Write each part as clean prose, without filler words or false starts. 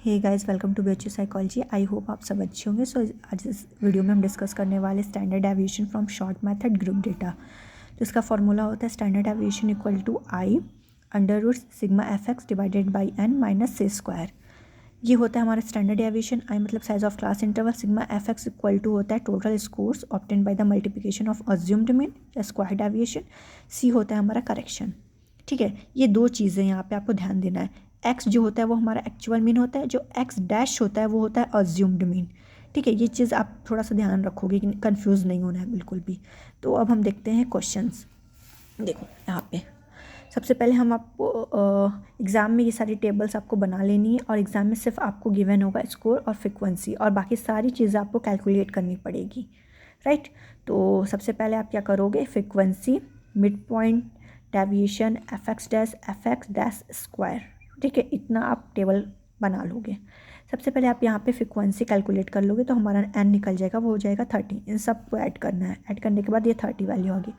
Hey guys, welcome to BHU psychology. I hope आप सब अच्छे होंगे। सो आज इस वीडियो में हम डिस्कस करने वाले standard deviation from short method group data. तो इसका फॉर्मूला होता है standard deviation equal to I under root sigma F X divided by N minus C square. ये होता है हमारा स्टैंडर्ड डेविएशन। आई मतलब size of class interval. Sigma F X equal to होता है total scores obtain by the multiplication of assumed mean या square deviation. C होता है हमारा करेक्शन। ठीक है, ये दो चीज़ें यहाँ पे आपको ध्यान देना है। एक्स जो होता है वो हमारा एक्चुअल मीन होता है, जो एक्स डैश होता है वो होता है अज्यूम्ड मीन। ठीक है, ये चीज़ आप थोड़ा सा ध्यान रखोगे कि कंफ्यूज नहीं होना है बिल्कुल भी। तो अब हम देखते हैं क्वेश्चंस। देखो यहाँ पे सबसे पहले हम आपको एग्ज़ाम में ये सारी टेबल्स आपको बना लेनी है और एग्ज़ाम में सिर्फ आपको गिवन होगा स्कोर और फ्रिक्वेंसी और बाकी सारी चीज़ें आपको कैलकुलेट करनी पड़ेगी। राइट, तो सबसे पहले आप क्या करोगे, frequency, mid point, deviation, F X dash square. ठीक है, इतना आप टेबल बना लोगे। सबसे पहले आप यहाँ पे फ्रिक्वेंसी कैलकुलेट कर लोगे तो हमारा एन निकल जाएगा, वो हो जाएगा 30। इन सब को ऐड करना है, ऐड करने के बाद ये 30 वैल्यू होगी।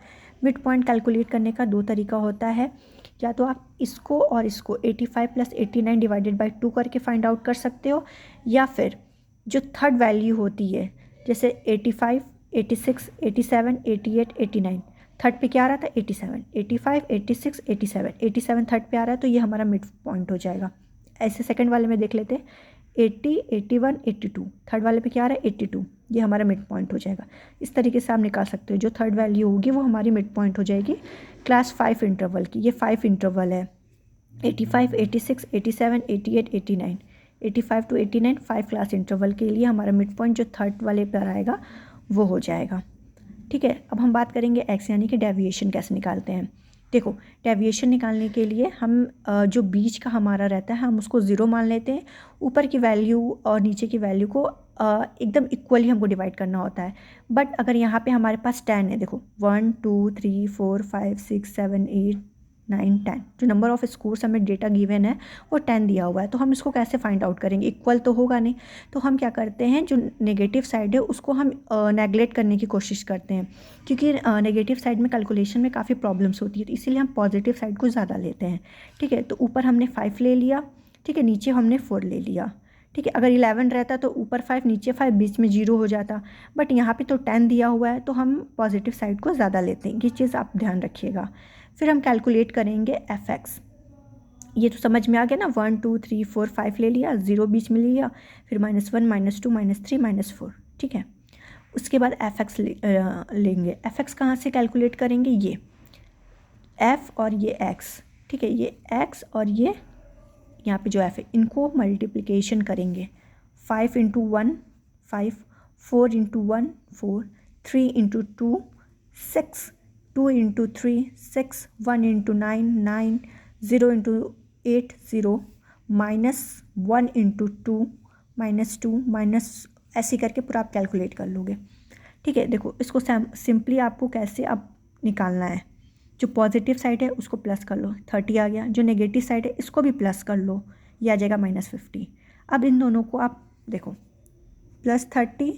मिड पॉइंट कैलकुलेट करने का दो तरीका होता है, या तो आप इसको और इसको 85 प्लस 89 डिवाइडेड बाई 2 करके फाइंड आउट कर सकते हो, या फिर जो थर्ड वैल्यू होती है जैसे 85, 86, 87, 88, 89, थर्ड पे क्या आ रहा था 87, 85, 86, 87, 87 थर्ड पे आ रहा है तो ये हमारा मिड पॉइंट हो जाएगा। ऐसे सेकंड वाले में देख लेते हैं 80, 81, 82, थर्ड वाले पे क्या आ रहा है 82, ये हमारा मिड पॉइंट हो जाएगा। इस तरीके से आप निकाल सकते हो, जो थर्ड वैल्यू होगी वो हमारी मिड पॉइंट हो जाएगी क्लास 5 इंटरवल की। ये 5 इंटरवल है, 85, 86, 87, 88, 89, 85 to 89 5 क्लास इंटरवल के लिए हमारा मिड पॉइंट जो थर्ड वाले पर आएगा वो हो जाएगा। ठीक है, अब हम बात करेंगे एक्स यानी कि डेविएशन कैसे निकालते हैं। देखो, डेविएशन निकालने के लिए हम जो बीच का हमारा रहता है हम उसको ज़ीरो मान लेते हैं। ऊपर की वैल्यू और नीचे की वैल्यू को एकदम इक्वली हमको डिवाइड करना होता है। बट अगर यहाँ पे हमारे पास 10 है, देखो 1 2 3 4 5 6 7 8 9 10, जो नंबर ऑफ स्कोर्स हमें डेटा गिवन है वो 10 दिया हुआ है, तो हम इसको कैसे फाइंड आउट करेंगे, इक्वल तो होगा नहीं। तो हम क्या करते हैं, जो नेगेटिव साइड है उसको हम नेगलेक्ट करने की कोशिश करते हैं, क्योंकि नेगेटिव साइड में कैलकुलेशन में काफ़ी प्रॉब्लम्स होती है, तो इसीलिए हम पॉजिटिव साइड को ज़्यादा लेते हैं। ठीक है, तो ऊपर हमने 5 ले लिया, ठीक है, नीचे हमने 4 ले लिया। ठीक है, अगर 11 रहता तो ऊपर 5 नीचे 5 बीच में 0 हो जाता, बट यहाँ पे तो 10 दिया हुआ है तो हम पॉजिटिव साइड को ज़्यादा लेते हैं। ये चीज़ आप ध्यान रखिएगा। फिर हम कैलकुलेट करेंगे एफ एक्स। ये तो समझ में आ गया ना, 1 2 3 4 5 ले लिया, 0 बीच में लिया, फिर -1 -2 -3 -4। ठीक है, उसके बाद एफ एक्स लेंगे। एफ एक्स कहाँ से कैलकुलेट करेंगे, ये एफ और ये एक्स। ठीक है, ये एक्स और ये यहाँ पे जो एफ है इनको मल्टीप्लिकेशन करेंगे। 5 × 1 5, 4 × 1 4, 3 × 2 6, 2 × 3 6, 1 × 9 9, 0 × 8 0, -1 × 2 -2 माइनस, ऐसे करके पूरा आप कैलकुलेट कर लोगे। ठीक है, देखो इसको सिंपली आपको कैसे अब निकालना है, जो पॉजिटिव साइड है उसको प्लस कर लो, 30 आ गया, जो नेगेटिव साइड है इसको भी प्लस कर लो, ये आ जाएगा -50। अब इन दोनों को आप देखो, +30,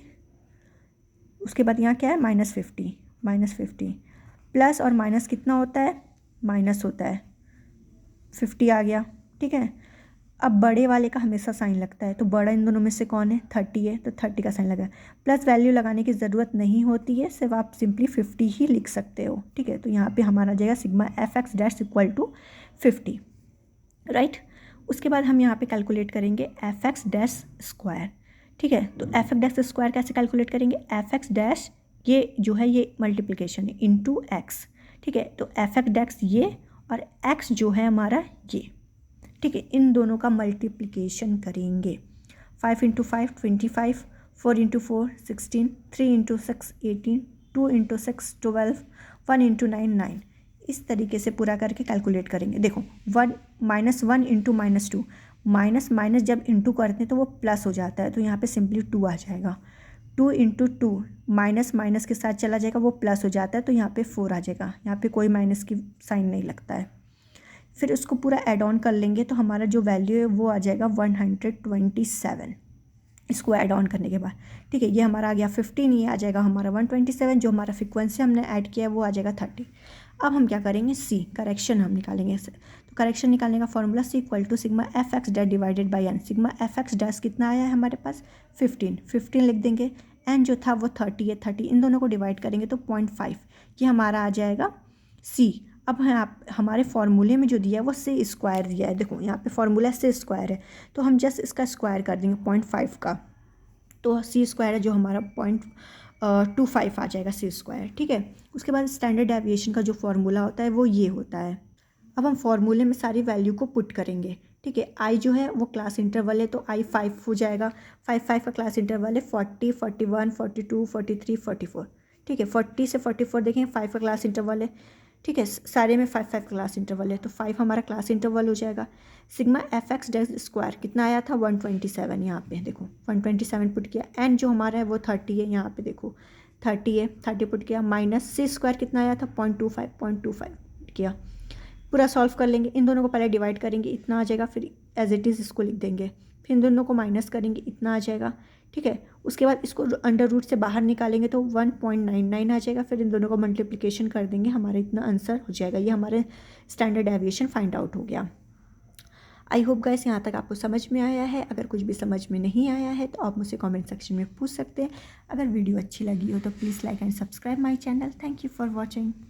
उसके बाद यहाँ क्या है -50 प्लस और माइनस कितना होता है, माइनस होता है, 50 आ गया। ठीक है, अब बड़े वाले का हमेशा साइन लगता है, तो बड़ा इन दोनों में से कौन है, 30 है, तो 30 का साइन लगा। प्लस वैल्यू लगाने की ज़रूरत नहीं होती है, सिर्फ आप सिंपली 50 ही लिख सकते हो। ठीक है, तो यहाँ पे हमारा आ जाएगा sigma F X dash equal to 50। Right, उसके बाद हम यहाँ पे कैलकुलेट करेंगे एफ एक्स डैश स्क्वायर। ठीक है, तो एफ एक्स डैश स्क्वायर कैसे कैलकुलेट करेंगे, एफ एक्स डैश ये जो है ये मल्टीप्लिकेशन है इंटू एक्स। ठीक है, तो एफ एक्स डैश ये और एक्स जो है हमारा ये। ठीक है, इन दोनों का मल्टीप्लिकेशन करेंगे। 5 × 5 25, 4 × 4 16, 3 × 6 18, 2 × 6 12, 1 × 9 9। इस तरीके से पूरा करके कैलकुलेट करेंगे। देखो 1 -1 × -2, माइनस माइनस जब इंटू करते हैं तो वो प्लस हो जाता है, तो यहाँ पे सिंपली 2 आ जाएगा। 2 × 2 माइनस माइनस के साथ चला जाएगा, वो प्लस हो जाता है, तो यहाँ पे 4 आ जाएगा। यहाँ पे कोई माइनस की साइन नहीं लगता है। फिर उसको पूरा ऐड ऑन कर लेंगे तो हमारा जो वैल्यू है वो आ जाएगा 127, इसको ऐड ऑन करने के बाद। ठीक है, ये हमारा आ गया 15, ये आ जाएगा हमारा 127, जो हमारा फ्रीक्वेंसी हमने ऐड किया है वो आ जाएगा 30। अब हम क्या करेंगे, सी करेक्शन हम निकालेंगे इससे। तो करेक्शन निकालने का formula C equal to sigma F X dash divided by N. Sigma F X dash कितना आया है हमारे पास 15 लिख देंगे। एन जो था वो 30 है, 30 इन दोनों को डिवाइड करेंगे तो 0.5 ये हमारा आ जाएगा सी। अब हमारे फॉर्मूले में जो दिया है वो से स्क्वायर दिया है, देखो यहाँ पे फॉर्मूला से स्क्वायर है तो हम जस्ट इसका स्क्वायर कर देंगे 0.5 का, तो सी स्क्वायर है जो हमारा 0.25 आ जाएगा सी स्क्वायर। ठीक है, उसके बाद स्टैंडर्ड डेविएशन का जो फॉर्मूला होता है वो ये होता है। अब हम फॉर्मूले में सारी वैल्यू को पुट करेंगे। ठीक है, आई जो है वो क्लास इंटरवल है तो आई 5 हो जाएगा, 5 का क्लास इंटरवल है 40, 41, 42, 43, 44। ठीक है, 40 से 44 देखें 5 का क्लास इंटरवल है। ठीक है, सारे में 5 क्लास इंटरवल है तो 5 हमारा क्लास इंटरवल हो जाएगा। Sigma F X dash square कितना आया था 127, यहाँ पे देखो 127 पुट किया। एन जो हमारा है वो 30 है, यहाँ पे देखो 30 है, 30 पुट किया। माइनस सी स्क्वायर कितना आया था 0.25 किया। पूरा सॉल्व कर लेंगे, इन दोनों को पहले डिवाइड करेंगे, इतना आ जाएगा, फिर एज इट इज़ इसको लिख देंगे, फिर इन दोनों को माइनस करेंगे, इतना आ जाएगा। ठीक है, उसके बाद इसको अंडर रूट से बाहर निकालेंगे तो 1.99 आ जाएगा, फिर इन दोनों को मल्टीप्लिकेशन कर देंगे, हमारा इतना आंसर हो जाएगा। ये हमारे स्टैंडर्ड डेविएशन फाइंड आउट हो गया। आई होप गाइस यहाँ तक आपको समझ में आया है। अगर कुछ भी समझ में नहीं आया है तो आप मुझसे कमेंट सेक्शन में पूछ सकते हैं। अगर वीडियो अच्छी लगी हो तो please like and subscribe my channel. Thank you for watching.